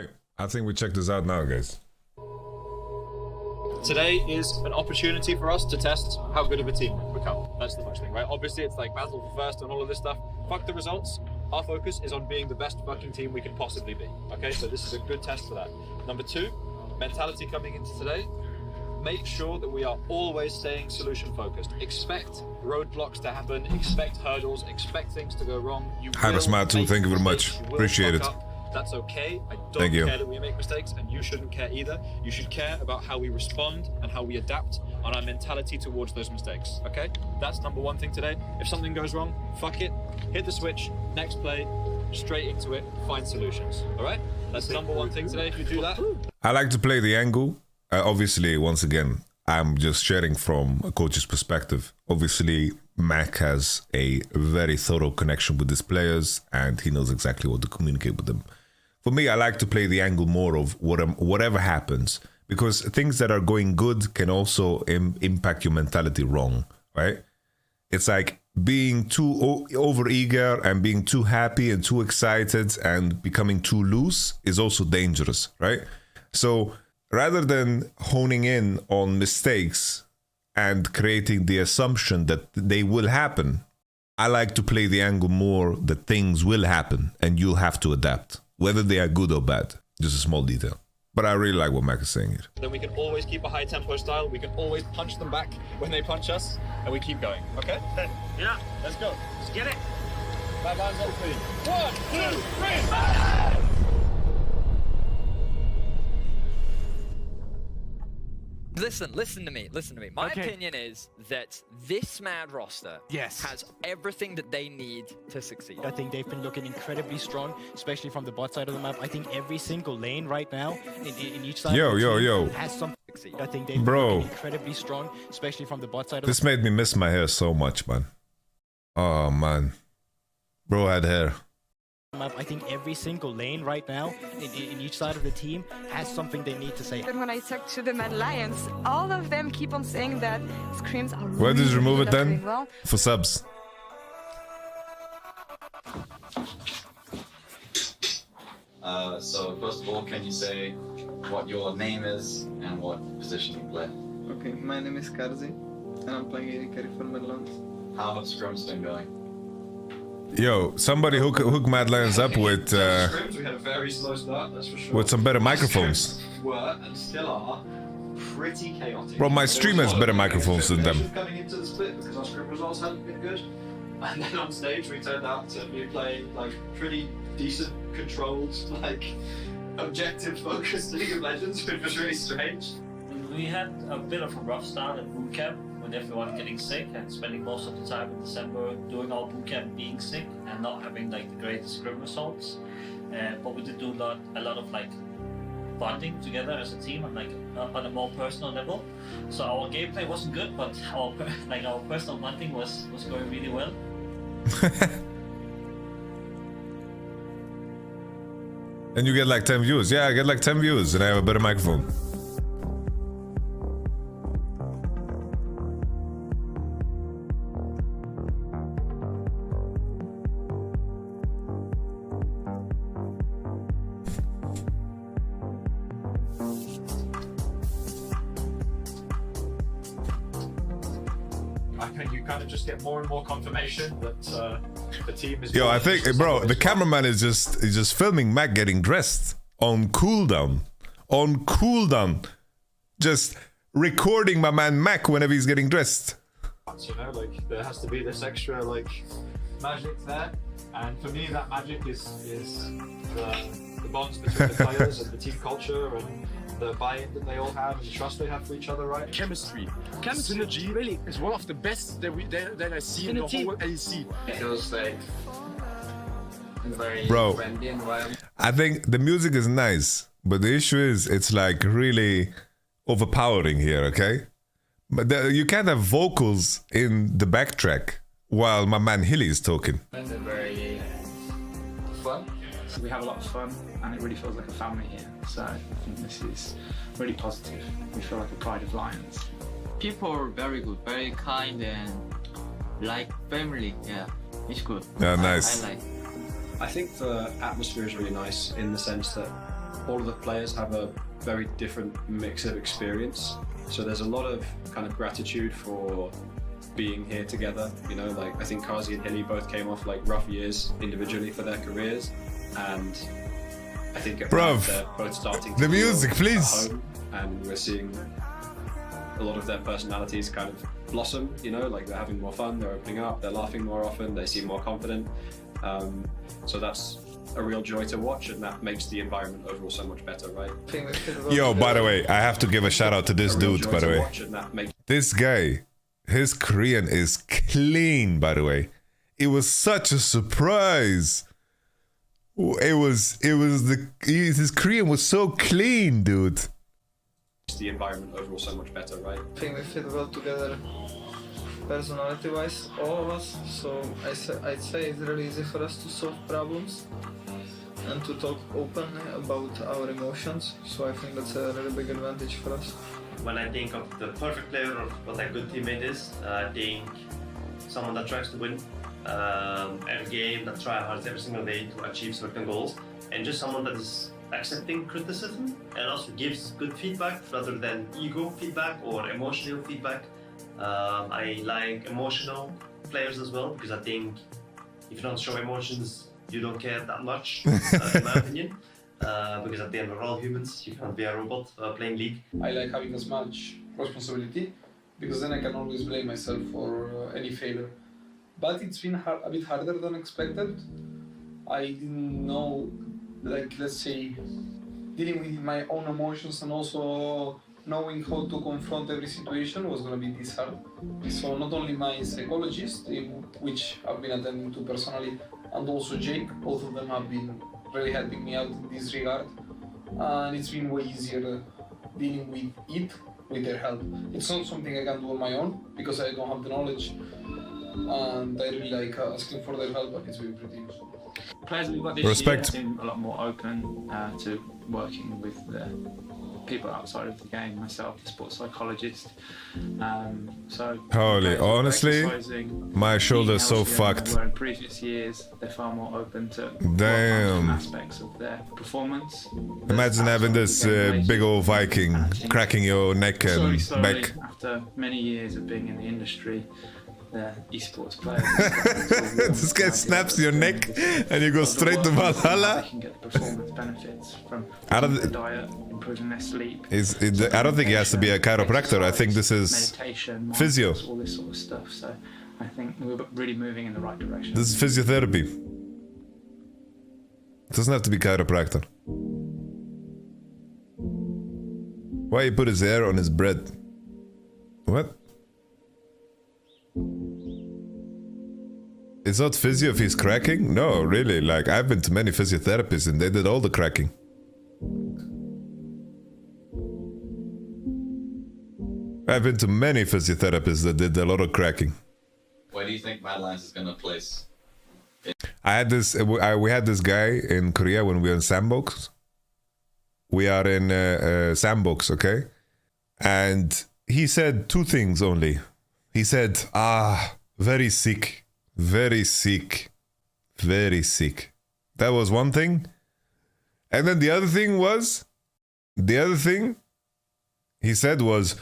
Right, I think we check this out now, guys. Today is an opportunity for us to test how good of a team we've become. That's the first thing, right? Obviously, it's like battle for first and all of this stuff. Fuck the results. Our focus is on being the best fucking team we can possibly be. Okay, so this is a good test for that. Number two, mentality coming into today. Make sure that we are always staying solution focused. Expect roadblocks to happen, expect hurdles, expect things to go wrong. Hi, Smart2, thank you very much. Appreciate it. That's okay. I don't care that we make mistakes, and you shouldn't care either. You should care about how we respond and how we adapt on our mentality towards those mistakes, okay? That's number one thing today. If something goes wrong, fuck it, hit the switch, next play, straight into it, find solutions, all right? That's the number one thing today. If you do that. I like to play the angle. Obviously, once again, I'm just sharing from a coach's perspective. Obviously, Mac has a very thorough connection with his players, and he knows exactly what to communicate with them. For me, I like to play the angle more of whatever happens, because things that are going good can also impact your mentality wrong, right? It's like being too over-eager and being too happy and too excited and becoming too loose is also dangerous, right? So rather than honing in on mistakes and creating the assumption that they will happen, I like to play the angle more that things will happen and you'll have to adapt, whether they are good or bad. Just a small detail. But I really like what Mac is saying here. Then we can always keep a high tempo style. We can always punch them back when they punch us, and we keep going. Okay? Yeah, let's go. Let's get it. That line's up for you. 1, 2, 3. Listen to me. My opinion is that this Mad roster has everything that they need to succeed. I think they've been looking incredibly strong, especially from the bot side of the map. I think every single lane right now in each side has something to succeed. I think they've been looking incredibly strong, especially from the bot side of this made me miss my hair so much, man. Oh, man. Bro had hair. I think every single lane right now in each side of the team has something they need to say. But when I talk to the Mad Lions, all of them keep on saying that scrims are Where did you remove it then? Well. For subs. So first of all, can you say what your name is and what position you play? Okay, my name is Karzi, and I'm playing AD carry for Midlands. How have scrims been going? Yo, somebody hook Mad Lions up with Scrims, we had a very slow start, that's for sure. with some better microphones. Were and still are pretty chaotic. Bro, my stream has better microphones than them. Coming into the split because our scrim results hadn't been good, and then on stage we turned out to be playing like pretty decent, controlled, like objective focused League of Legends, which was really strange. We had a bit of a rough start at boot camp with everyone getting sick and spending most of the time in December doing our boot camp being sick and not having like the greatest scrim results. But we did do a lot of like bonding together as a team on like on a more personal level. So our gameplay wasn't good, but our personal bonding was going really well. And you get like 10 views. Yeah, I get like 10 views and I have a better microphone. You kind of just get more and more confirmation that the team is. Yo, I think, bro, the cameraman is just filming Mac getting dressed on cooldown, just recording my man Mac whenever he's getting dressed. You know, like there has to be this extra like magic there, and for me that magic is the bonds between the players and the team culture and the buy-in that they all have and the trust they have for each other, right? Chemistry synergy really is one of the best that I see in the whole LEC. It feels like very Bro, friendly environment. I think the music is nice, but the issue is it's like really overpowering here, okay? But you can't have vocals in the backtrack while my man Hilly is talking. It's very fun. We have a lot of fun and it really feels like a family here. So I think this is really positive. We feel like a pride of Lions. People are very good, very kind and like family. Yeah, it's good. Yeah, nice. I like. I think the atmosphere is really nice in the sense that all of the players have a very different mix of experience. So there's a lot of kind of gratitude for being here together. You know, like I think Kazi and Hilly both came off like rough years individually for their careers, and I think they're both starting to the music, please. home, and we're seeing a lot of their personalities kind of blossom. You know, like they're having more fun, they're opening up, they're laughing more often, they seem more confident. So that's a real joy to watch, and that makes the environment overall so much better, right? Yo, by the way, I have to give a shout out to this dude, by the way. This guy, his Korean is clean, by the way. It was such a surprise. His Korean was so clean, dude. The environment overall so much better, right? I think we fit well together personality-wise, all of us. So I'd say it's really easy for us to solve problems and to talk openly about our emotions. So I think that's a really big advantage for us. When I think of the perfect player or what a good teammate is, I think someone that tries to win every game, that tries hard every single day to achieve certain goals, and just someone that is accepting criticism and also gives good feedback rather than ego feedback or emotional feedback. I like emotional players as well, because I think if you don't show emotions, you don't care that much, in my opinion. Because at the end we're all humans, you can't be a robot playing League. I like having as much responsibility, because then I can always blame myself for any failure. But it's been a bit harder than expected. I didn't know, like, let's say, dealing with my own emotions and also knowing how to confront every situation was going to be this hard. So not only my psychologist, which I've been attending to personally, and also Jake, both of them have been really helping me out in this regard. And it's been way easier dealing with it with their help. It's not something I can do on my own, because I don't have the knowledge. And I really like asking for their help, but it's been pretty useful. Players we've got this year seem a lot more open to working with the people outside of the game. Myself, the sports psychologist. So holy, honestly, my shoulder's so fucked. Where in previous years, they're far more open to aspects of their performance. Imagine having this big old Viking cracking your neck and back. After many years of being in the industry, the esports players. This guy snaps your neck and you go straight to Valhalla. They can get the performance benefits from the diet, improving their sleep. I don't think he has to be a chiropractor. I think this is meditation, physio. All this sort of stuff. So I think we're really moving in the right direction. This is physiotherapy. It doesn't have to be chiropractor. Why he put his hair on his bread? What? It's not physio if he's cracking? No, really. Like, I've been to many physiotherapists and they did all the cracking. I've been to many physiotherapists that did a lot of cracking. Where do you think Mad Lions is gonna place? I had this. We had this guy in Korea when we were in Sandbox. We are in Sandbox, okay? And he said two things only. He said, very sick. Very sick. Very sick. That was one thing. And then the other thing he said was,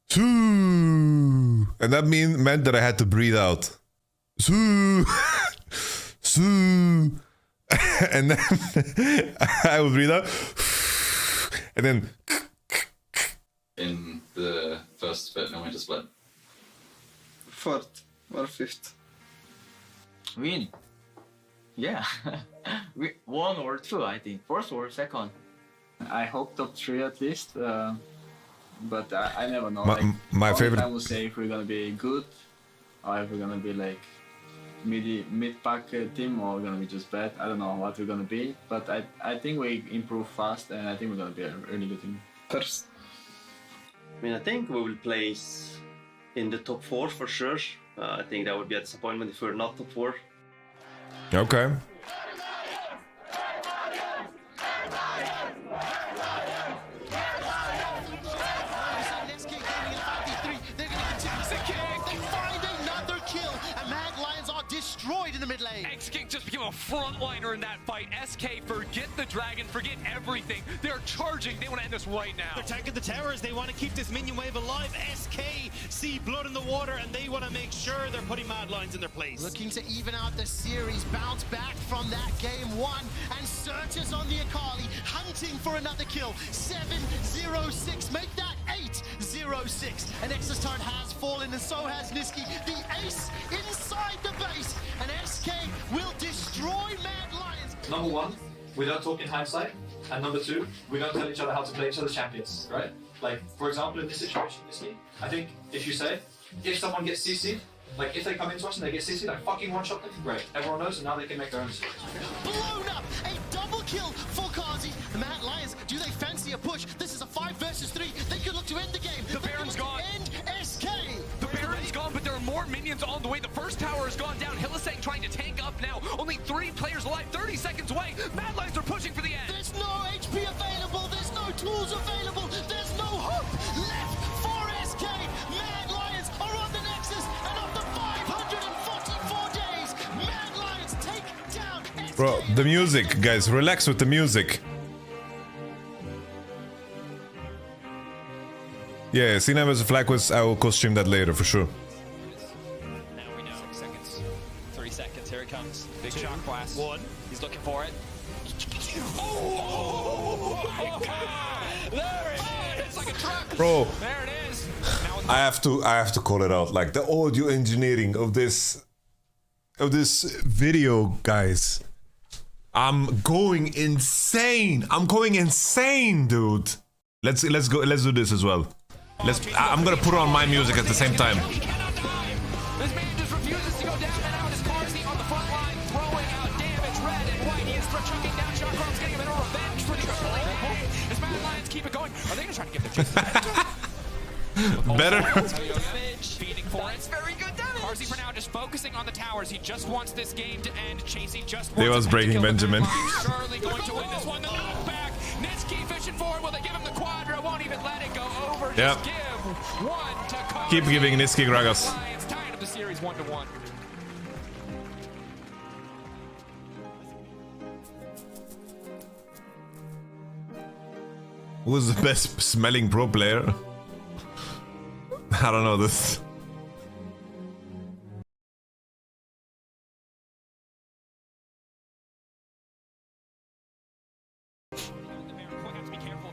Soo. And that meant that I had to breathe out. Soo. Soo. And then I would breathe out. And then. In the first split and winter split? Fourth or fifth. Win. Yeah. 1 or 2, I think. First or second. I hope top 3 at least. But I never know. My favorite. I will say if we're gonna be good, or if we're gonna be like mid-pack team, or we're gonna be just bad. I don't know what we're gonna be. But I think we improve fast, and I think we're gonna be a really good team. First. I mean, I think we will place in the top 4 for sure. I think that would be a disappointment if we're not top 4. Okay. Destroyed in the mid lane. X-King just become a frontliner in that fight. SK, forget the dragon, forget everything. They're charging. They want to end this right now. They're tanking the towers. They want to keep this minion wave alive. SK see blood in the water, and they want to make sure they're putting Mad Lions in their place. Looking to even out the series, bounce back from that game one, and searches on the Akali, hunting for another kill. 7-0-6, make that 8-0-6. And Nexus turret has fallen, and so has Niski. The ace inside the base, and SK will destroy Mad Lions. Number one, we don't talk in hindsight, and number two, we don't tell each other how to play each other's champions, right? Like, for example, in this situation, Niski, I think if you say, if someone gets CC'd, like if they come into us and they get CC'd, I fucking one-shot them, great. Everyone knows, and now they can make their own decisions. Blown up! A double kill for Kazi. The Mad Lions, do they fancy a push? This is a 5 versus 3. They could look to end the game. The Baron's gone. End SK. The Baron's gone, but there are more minions on the way. The first tower has gone down. Hylissang trying to tank up now. Only 3 players alive, 30 seconds away. Mad Lions are pushing for the end. There's no HP available. There's no tools available. There's no hope left for SK. Mad Lions are on the Nexus, and after 544 days, Mad Lions take down SK. Bro, the music, guys, relax with the music. Yeah, Cena vs Flag was, I will co-stream that later for sure. Now we know. 6 seconds. 3 seconds. Here it comes. Big shock blast. 1. He's looking for it. Oh my god! There it is! It's like a truck! Bro, there it is! I have to call it out. Like the audio engineering of this video, guys. I'm going insane. I'm going insane, dude. Let's do this as well. I'm gonna put on my music at the same time. This man just refuses to go down, and out is Carsey on the front line, throwing out damage. Red and white, he is chucking down. Shotcroft's getting a bit of revenge for the early. As Mad Lions keep it going, are they gonna try to give their chance? Better. Feeding for it. Very good damage. Carsey for now just focusing on the towers. He just wants this game to end. Chasing just wants They was breaking Benjamin. Surely going to win this one. The knockback. Niski fishing forward. Will they give him the quadra? Won't even let it go over. Yeah. Just give one to Carsey. Keep giving Niski Gragas. Lions tying up the series 1-1. Who's the best smelling pro player? I don't know this.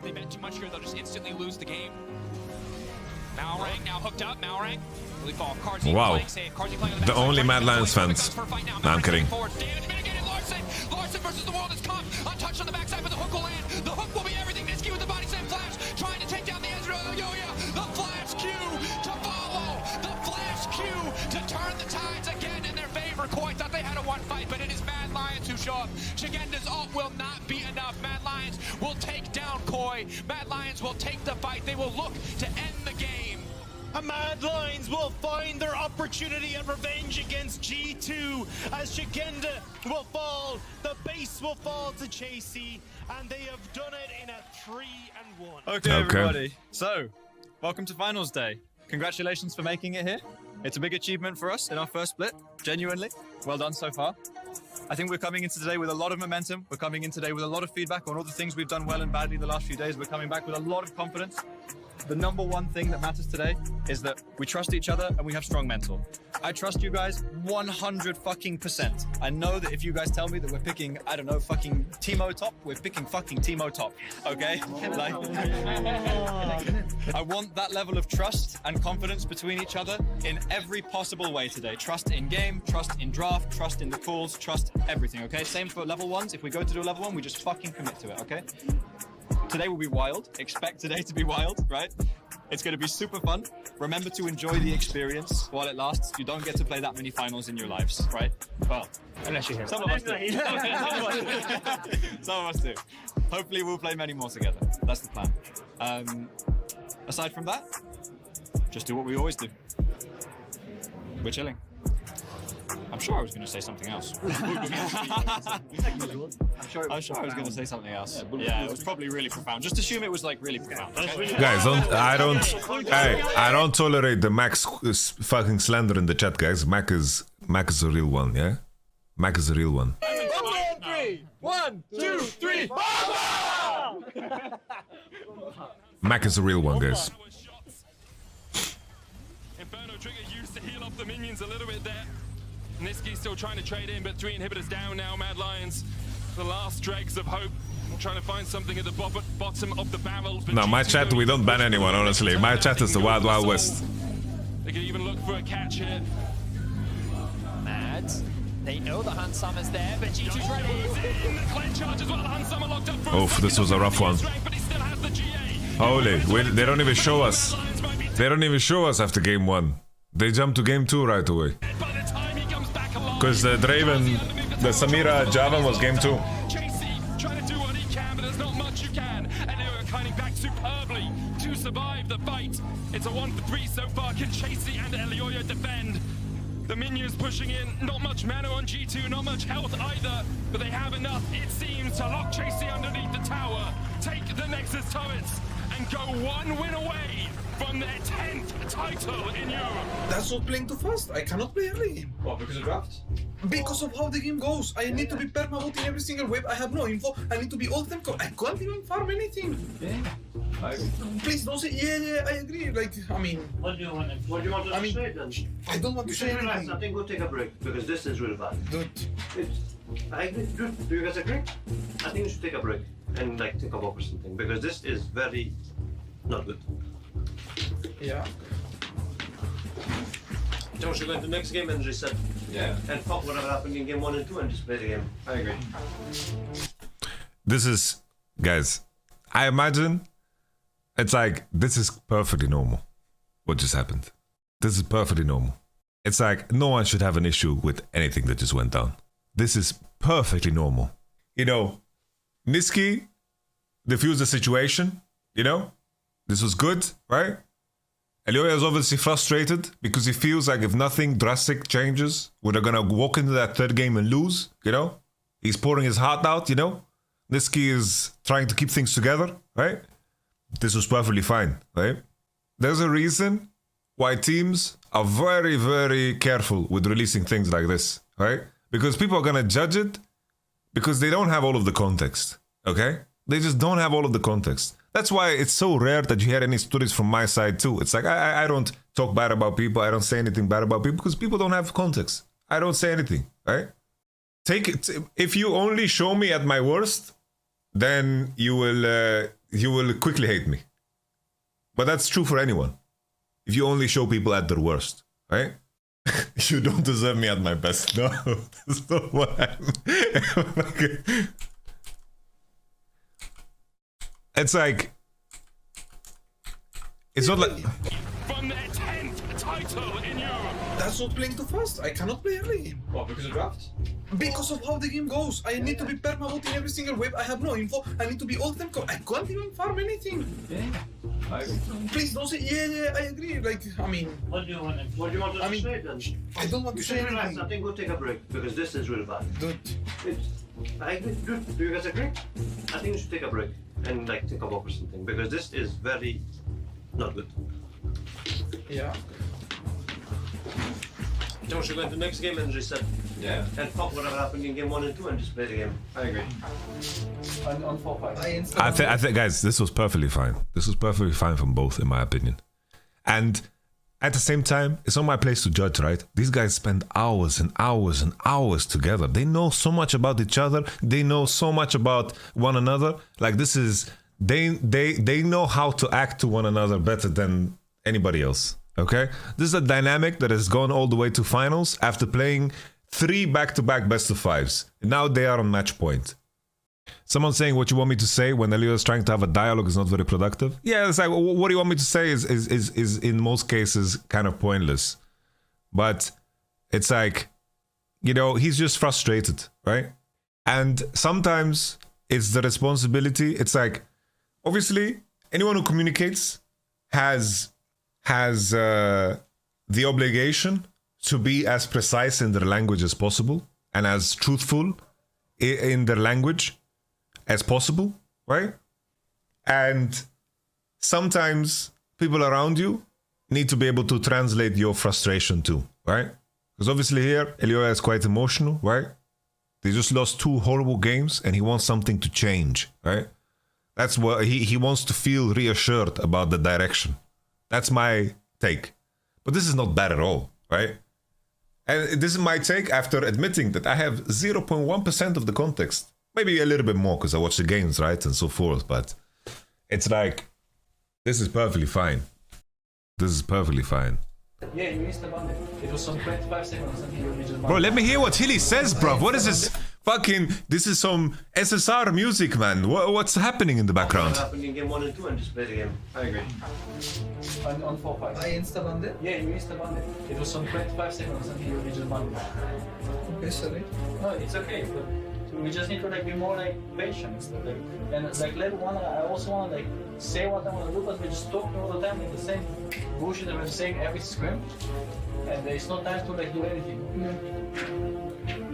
They bet too much here, they'll just instantly lose the game. Malrang now hooked up. Malrang really fall. Carsey Wow. playing safe. Carsey playing on The only Mad Lions fans. No, I'm kidding. Damage mitigated. Larson versus the wall that's caught. Untouched on the backside, but the hook will land. The hook will be everything. Niski with the body slam flash. Trying to take down the Ezreal. The flash Q to follow. The flash Q to turn the tides again in their favor. Koi thought they had a one fight, but it is Mad Lions who show up. Shigenda's ult will not be enough. Mad Lions will take down Koi. Mad Lions will take the fight. They will look to end the game. A Mad Lions will find their opportunity and revenge against G2 as Shigenda will fall, the base will fall to Chasey, and they have done it in a 3-1. Okay, everybody. So, welcome to finals day. Congratulations for making it here. It's a big achievement for us in our first split, genuinely. Well done so far. I think we're coming in today with a lot of momentum. We're coming in today with a lot of feedback on all the things we've done well and badly the last few days. We're coming back with a lot of confidence. The number one thing that matters today is that we trust each other and we have strong mental. I trust you guys 100%. I know that if you guys tell me that we're picking, I don't know, fucking Teemo top, we're picking fucking Teemo top, okay? Like, I want that level of trust and confidence between each other in every possible way today. Trust in game, trust in draft, trust in the calls, trust everything, okay? Same for level ones. If we go to do a level one, we just fucking commit to it, okay? Today will be wild. Expect today to be wild, right? It's going to be super fun. Remember to enjoy the experience while it lasts. You don't get to play that many finals in your lives, right? Well, unless you're here. Some of us do. Some of us do. Hopefully we'll play many more together. That's the plan. Aside from that, just do what we always do. We're chilling. I'm sure I was going to say something else. I'm sure I was going to say something else. Yeah, it was probably really profound. Just assume it was like really profound. Okay? Guys, I don't tolerate the Max fucking slander in the chat, guys. Mac is a real one, yeah? Mac is a real one. 1, 2, 3. Mac is the real one, guys. Inferno Trigger used to heal up the minions a little bit there. Niski's still trying to trade in, but 3 inhibitors down now. Mad Lions, the last dregs of hope. Trying to find something at the bottom of the barrel. No, my chat, we don't ban anyone, honestly. My chat is the Wild Wild West. They can even look for a catch here. Mad. They know the Hansama's there, but G2's ready. The clean charge as well. Hansama locked up for Oof, this was a rough one. Holy, they don't even show us. They don't even show us after game 1. They jump to game 2 right away. Because the Draven, the Samira Javan was game 2. Trying to do what he can, but there's not much you can. And they are coming back superbly to survive the fight. It's a 1 for 3 so far. Can Chasey and Elioyo defend? The minions pushing in, not much mana on G2, not much health either, but they have enough, it seems, to lock Chasey underneath the tower, take the Nexus turrets, and go 1 win away from their 10th title in Europe. That's not playing too fast. I cannot play early game. What, because of draft? Because of how the game goes. I need to be perma in every single wave. I have no info. I need to be all time. I can't even farm anything. Yeah. Please don't say, yeah, I agree. Like, I mean... What do you want to say then? I don't want to say anything. I think go take a break, because this is really bad. Dude. I agree. Dude, do you guys agree? I think you should take a break and like take a walk or something, because this is very not good. Yeah. John should go into the next game and reset. Yeah. And fuck whatever happened in game 1 and 2 and just play the game. I agree. This is, guys, I imagine it's like, this is perfectly normal. What just happened? This is perfectly normal. It's like, no one should have an issue with anything that just went down. This is perfectly normal. You know, Niski diffused the situation, you know? This was good, right? Elioya is obviously frustrated because he feels like if nothing drastic changes, we're gonna walk into that 3rd game and lose, you know? He's pouring his heart out, you know? Niski is trying to keep things together, right? This was perfectly fine, right? There's a reason why teams are very, very careful with releasing things like this, right? Because people are gonna judge it because they don't have all of the context, okay? They just don't have all of the context. That's why it's so rare that you hear any stories from my side too. It's like, I don't talk bad about people. I don't say anything bad about people because people don't have context. I don't say anything, right? Take it. If you only show me at my worst, then you will quickly hate me. But that's true for anyone. If you only show people at their worst, right? You don't deserve me at my best. No, that's not what I'm... It's like, it's not like... From their 10th title in Europe. That's not playing too fast. I cannot play early game. What, because of draft? Because of how the game goes. I need to be perma in every single wave. I have no info. I need to be all time. I can't even farm anything. Yeah. Please don't say, yeah, I agree. Like, I mean... What do you want to say then? I don't want to say anything. I think go take a break, because this is really bad. Dude. I agree. Dude, do you guys agree? I think you should take a break and like take a walk or something, because this is very not good. Yeah. John should go into the next game and reset. Yeah. And fuck whatever happened in game 1 and 2 and just play the game. I agree. On 4-5. I think, guys, this was perfectly fine. This was perfectly fine from both, in my opinion. And at the same time, it's not my place to judge, right? These guys spend hours and hours and hours together. They know so much about each other. They know so much about one another. Like, this is... They know how to act to one another better than anybody else, okay? This is a dynamic that has gone all the way to finals after playing 3 back-to-back best-of-5s. Now they are on match point. Someone saying what you want me to say when Elio is trying to have a dialogue is not very productive. Yeah, it's like, what do you want me to say is in most cases kind of pointless. But it's like, you know, he's just frustrated, right? And sometimes it's the responsibility. It's like, obviously, anyone who communicates has the obligation to be as precise in their language as possible and as truthful in their language as possible, right? And sometimes people around you need to be able to translate your frustration too, right? Because obviously here, Elioya is quite emotional, right? They just lost 2 horrible games and he wants something to change, right? That's what he wants to feel reassured about the direction. That's my take. But this is not bad at all, right? And this is my take after admitting that I have 0.1% of the context. Maybe a little bit more because I watch the games, right? And so forth. But it's like, this is perfectly fine. This is perfectly fine. Yeah, you missed the button. It was some 25 seconds until you just... Bro, let me hear what Hilly says, bro. What is this fucking... This is some SSR music, man. What's happening in the background? What happened in game 1 and 2 and just play the game. I agree. On 4-5. I insta-banned? Yeah, you insta-banned. It was some 25 seconds until you just banned. Okay, sorry. No, it's okay. But we just need to like be more like patient. Like, and like level 1, I also want to like say what I want to do, but we just talk all the time like the same bullshit that we're saying every scrim, and there's no time to like do anything.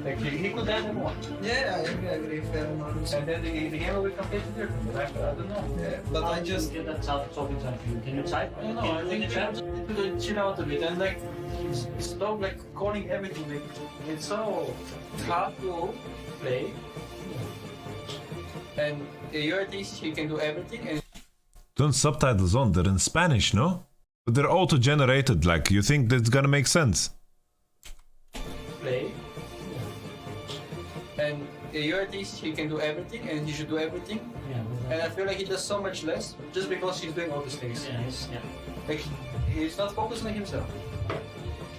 Like he could add more. Yeah, I agree. Fair enough. And then the game will be completely different. But I don't know. Yeah, but I just get that talking time. Can you type? I don't know. I think you need to chill out a bit and like stop like calling everything. Like it's so hard to play. And your teach he can do everything. And Don't subtitles on. They're in Spanish, no? But they're auto-generated. Like, you think that's gonna make sense? play. And your teach he can do everything, and he should do everything. Yeah. And I feel like he does so much less just because he's doing all these things. Yeah. Like he's not focused on himself.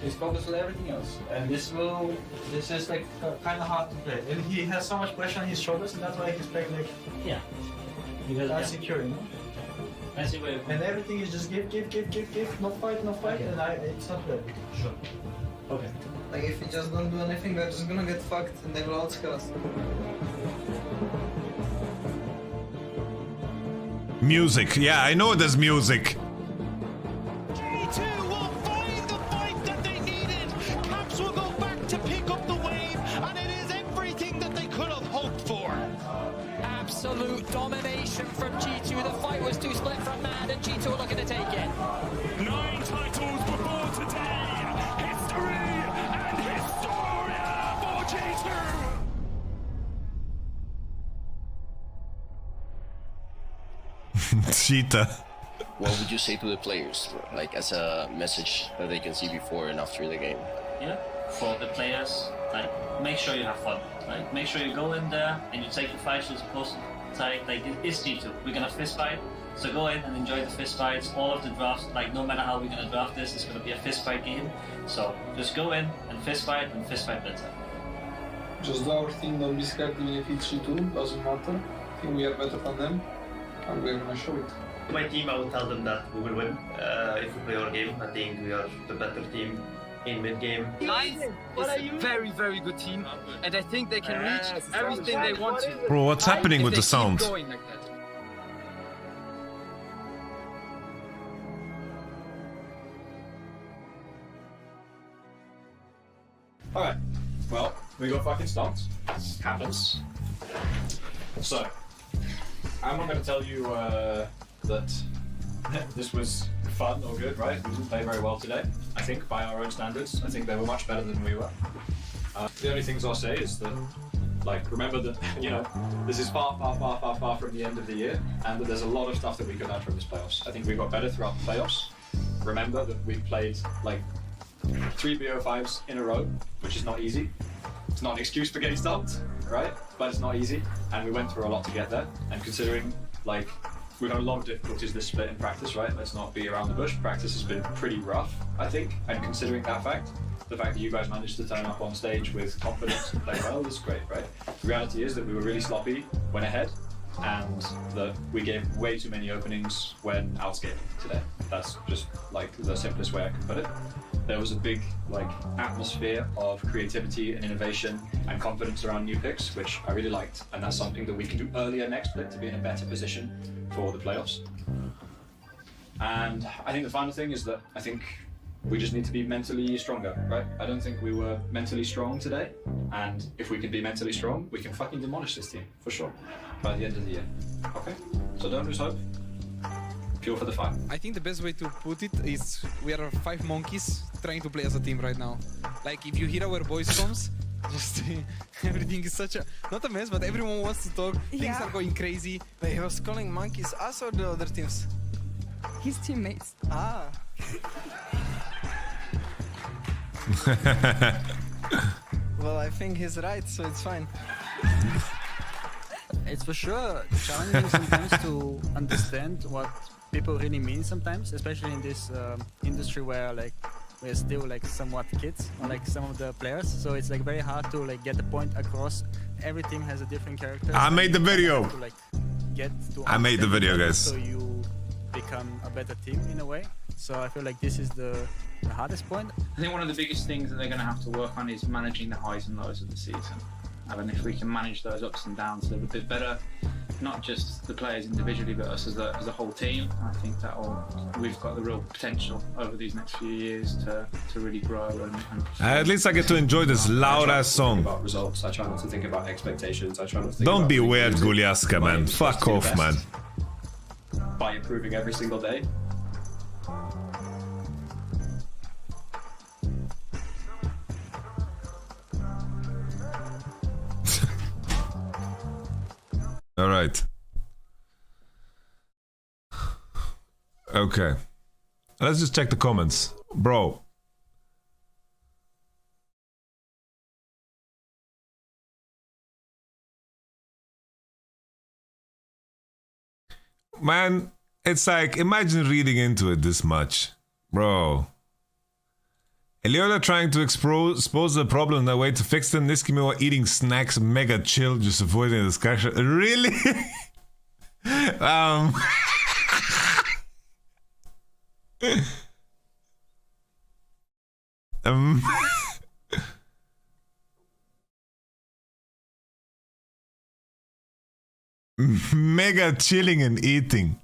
He's focused on everything else, and this is like kind of hard to play. And he has so much pressure on his shoulders, and that's why he's playing like that's secure, you know. I see where. And everything is just give, no fight, and it's not good. Sure. Okay. Like if you just don't do anything, we're just gonna get fucked and they will outscale us. Music. Yeah, I know there's music. Absolute domination from G2. The fight was too split from Mad, and G2 are looking to take it. 9 titles before today. History and Historia for G2. Cheetah. What would you say to the players, like as a message that they can see before and after the game? Yeah, for the players, like make sure you have fun. Like make sure you go in there and you take the fights you're supposed to take. Like it is G2. We're gonna fist fight, so go in and enjoy the fist fights. All of the drafts, like no matter how we're gonna draft this, it's gonna be a fist fight game. So just go in and fist fight better. Just do our thing, don't be scared even if it's G2, doesn't matter. I think we are better than them, and we're gonna show it. To my team, I would tell them that we will win if we play our game. I think we are the better team in mid-game. Lions is a very, very good team, and I think they can reach everything they want to. Bro, what's happening with the sound? Going like that. Alright, well, we got fucking stomped. Happens. So, I'm not going to tell you that this was fun or good, right? We didn't play very well today, I think, by our own standards. I think they were much better than we were. The only things I'll say is that, like, remember that, you know, this is far from the end of the year, and that there's a lot of stuff that we can learn from this playoffs. I think we got better throughout the playoffs. Remember that we played, like, 3 BO5s in a row, which is not easy. It's not an excuse for getting stumped, right? But it's not easy, and we went through a lot to get there. And considering, like, we've had a lot of difficulties this split in practice, right? Let's not be around the bush. Practice has been pretty rough, I think. And considering that fact, the fact that you guys managed to turn up on stage with confidence and play well is great, right? The reality is that we were really sloppy, went ahead, and that we gave way too many openings when outscaling today. That's just like the simplest way I can put it. There was a big like atmosphere of creativity and innovation and confidence around new picks, which I really liked, and that's something that we can do earlier next split to be in a better position for the playoffs. And I think the final thing is that I think we just need to be mentally stronger, right? I don't think we were mentally strong today, and if we can be mentally strong, we can fucking demolish this team, for sure, by the end of the year. Okay? So don't lose hope. Fuel for the fight. I think the best way to put it is we are 5 monkeys trying to play as a team right now. Like if you hear our voice tones, Just everything is such a not a mess, but everyone wants to talk. Things are going crazy. But he was calling monkeys us or the other teams? His teammates. Ah. Well, I think he's right, so it's fine. It's for sure challenging sometimes to understand what people really mean sometimes, especially in this industry where like we're still like somewhat kids, or like some of the players. So it's like very hard to like get the point across. Every team has a different character. I made the video. To, like, get to I made the video, better, guys. So you become a better team in a way. So I feel like this is the hardest point. I think one of the biggest things that they're going to have to work on is managing the highs and lows of the season. And if we can manage those ups and downs a little bit better, not just the players individually, but us as a whole team, I think we've got the real potential over these next few years to really grow and At least I get to enjoy this loud ass song. About results, I try not to think about expectations. I try not to think Don't about be weird, Gulyaska, man. Fuck off, man. By improving every single day. All right. Okay. Let's just check the comments. Bro. Man, it's like, imagine reading into it this much. Bro. Elioda trying to expose the problem, the way to fix them. Niskimi eating snacks, mega chill, just avoiding the discussion. Really? Mega chilling and eating.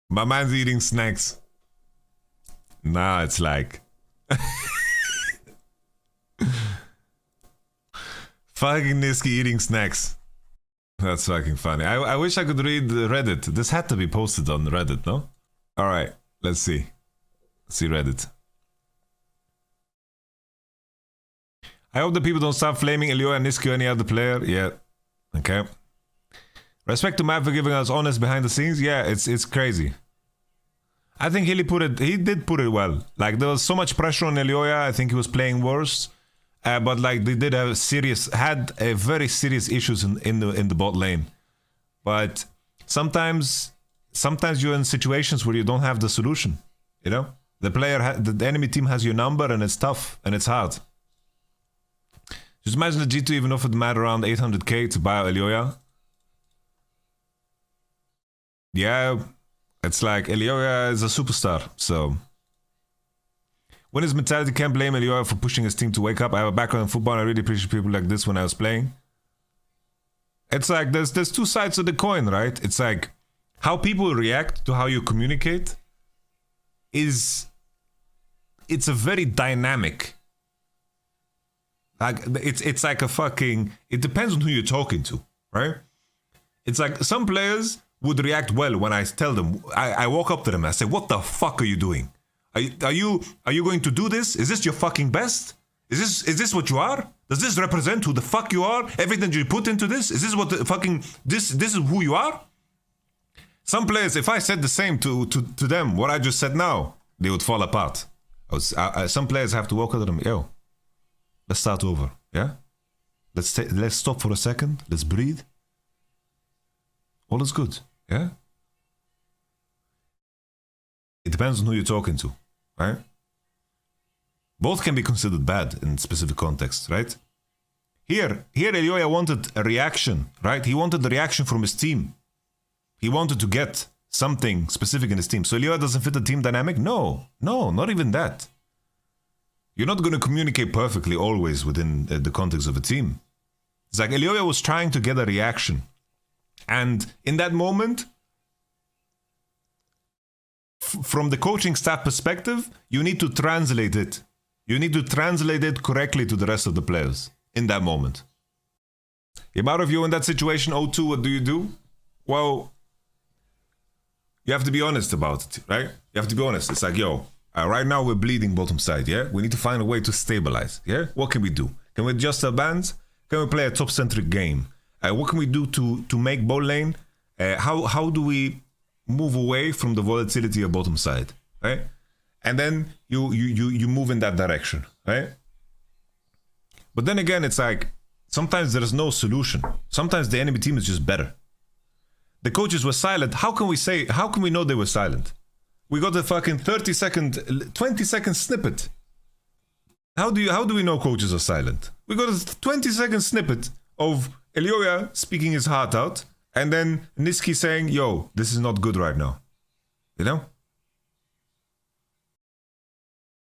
My man's eating snacks. Nah, it's like fucking Niski eating snacks. That's fucking funny. I wish I could read Reddit. This had to be posted on Reddit, no? Alright, let's see. Let's see Reddit. I hope the people don't stop flaming Elio and Niski or any other player. Yeah. Okay. Respect to Matt for giving us honest behind the scenes. Yeah, it's crazy. I think he did put it well. Like, there was so much pressure on Elioya. I think he was playing worse. But like, they did have had a very serious issues in the bot lane. But sometimes you're in situations where you don't have the solution. You know, the enemy team has your number, and it's tough and it's hard. Just imagine the G2 even offered Matt around 800k to buy Elioya. Yeah, it's like Elioya is a superstar, so. When his mentality, can't blame Elioya for pushing his team to wake up. I have a background in football, and I really appreciate people like this when I was playing. It's like, there's two sides of the coin, right? It's like, how people react to how you communicate it's a very dynamic. Like, it's like a fucking, it depends on who you're talking to, right? It's like, some players would react well when I tell them, I walk up to them and I say, what the fuck are you doing? Are you going to do this? Is this your fucking best? Is this what you are? Does this represent who the fuck you are? Everything you put into this? Is this what the fucking, this is who you are? Some players, if I said the same to them, what I just said now, they would fall apart. Some players have to walk up to them, yo, let's start over, yeah? Let's stop for a second, let's breathe. All is good, yeah? It depends on who you're talking to, right? Both can be considered bad in specific contexts, right? Here Elioya wanted a reaction, right? He wanted the reaction from his team. He wanted to get something specific in his team. So Elioya doesn't fit the team dynamic? No, not even that. You're not going to communicate perfectly always within the context of a team. It's like Elioya was trying to get a reaction. And in that moment, from the coaching staff perspective, you need to translate it. You need to translate it correctly to the rest of the players in that moment. Yamato, if you're in that situation, O2, what do you do? Well, You have to be honest about it, right? You have to be honest. It's like, yo, right now we're bleeding bottom side, yeah? We need to find a way to stabilize, yeah? What can we do? Can we adjust our bans? Can we play a top-centric game? What can we do to make bot lane? How do we move away from the volatility of bottom side, right? And then you move in that direction, right? But then again, it's like, sometimes there is no solution. Sometimes the enemy team is just better. The coaches were silent. How can we know they were silent? We got a fucking 20-second snippet. How do we know coaches are silent? We got a 20-second snippet of Elioya speaking his heart out, and then Niski saying, yo, this is not good right now. You know?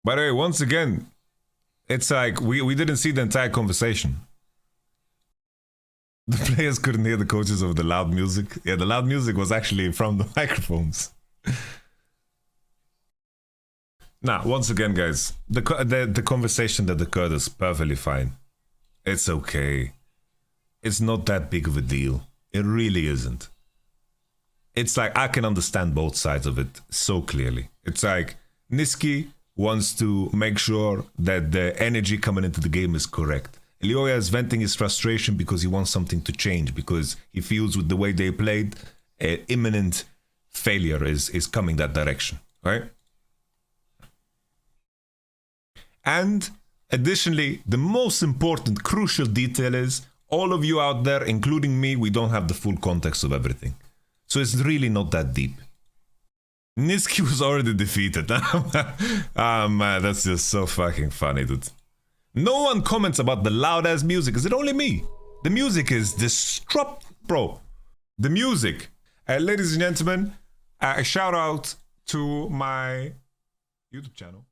By the way, once again, it's like we didn't see the entire conversation. The players couldn't hear the coaches over the loud music. Yeah, the loud music was actually from the microphones. Now, once again, guys, the conversation that occurred is perfectly fine. It's okay. It's not that big of a deal. It really isn't. It's like, I can understand both sides of it so clearly. It's like, Niski wants to make sure that the energy coming into the game is correct. Elioya is venting his frustration because he wants something to change, because he feels with the way they played, imminent failure is coming that direction, right? And additionally, the most important, crucial detail is, all of you out there, including me, we don't have the full context of everything. So it's really not that deep. Niski was already defeated. Ah, man, that's just so fucking funny, dude. No one comments about the loud-ass music. Is it only me? The music is disrupt, bro. The music. Ladies and gentlemen, a shout out to my YouTube channel.